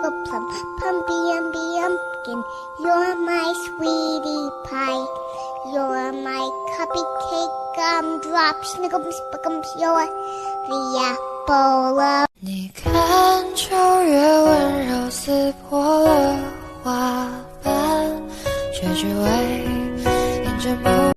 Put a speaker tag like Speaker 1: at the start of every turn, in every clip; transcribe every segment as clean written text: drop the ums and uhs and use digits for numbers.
Speaker 1: twinkle plum, pumpy umby umpkin. You're my sweetie pie. You're my cupcake gumdrop, snickums, spickums. You're the apple of.
Speaker 2: 你看秋月温柔撕破了花瓣，却只为迎着梦。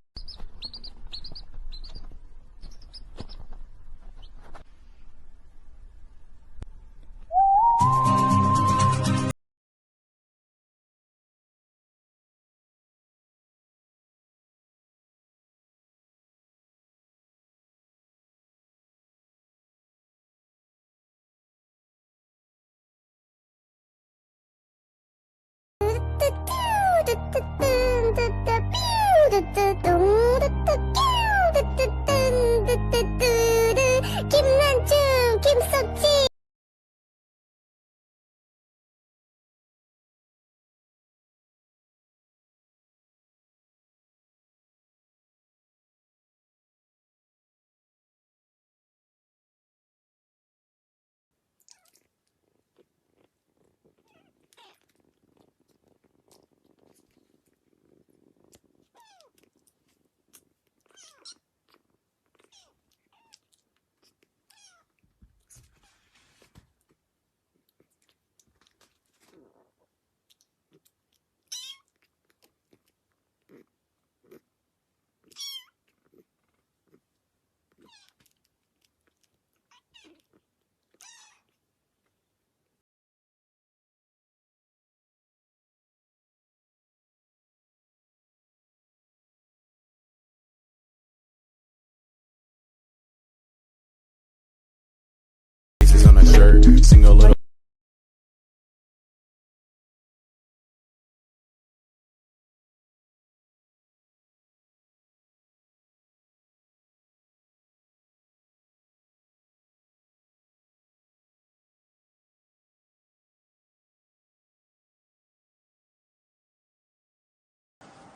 Speaker 3: On a shirt, sing a little.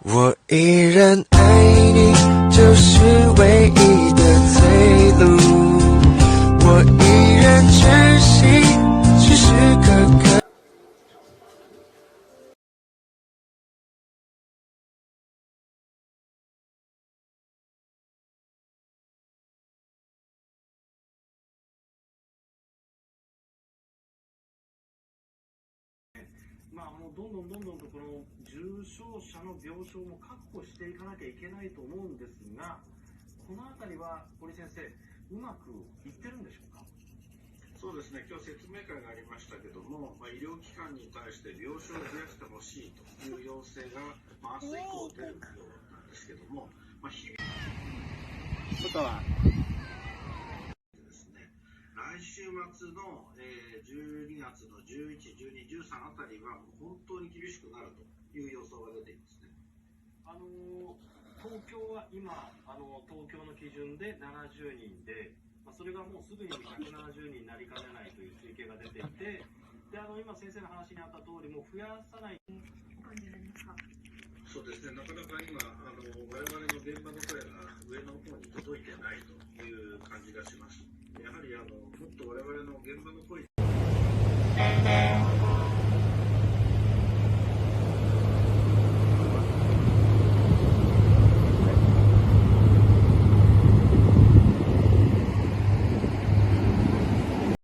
Speaker 3: 我依然爱你，就是唯一的退路。我依然珍惜，时时刻刻。
Speaker 4: もうどんどんとこの重症者の病床も確保していかなきゃいけないと思うんですが、このあたりは堀先生、うまくいってるんでしょうか。
Speaker 5: そうですね、今日説明会がありましたけども、医療機関に対して病床を増やしてほしいという要請が、明日以降出るようなんですけども、日々ことはですね、来週末の12月の11、12、13あたりは本当に厳しくなるという予想が出ていますね。
Speaker 4: 東京は今東京の基準で70人で、それがもうすぐに170人になりかねないという推計が出ていて、で今先生の話にあった通りもう増やさない。
Speaker 5: そうですね、なかなか今我々の現場の声が上の方に届いてないという感じがします。やはりもっと我々の現場の声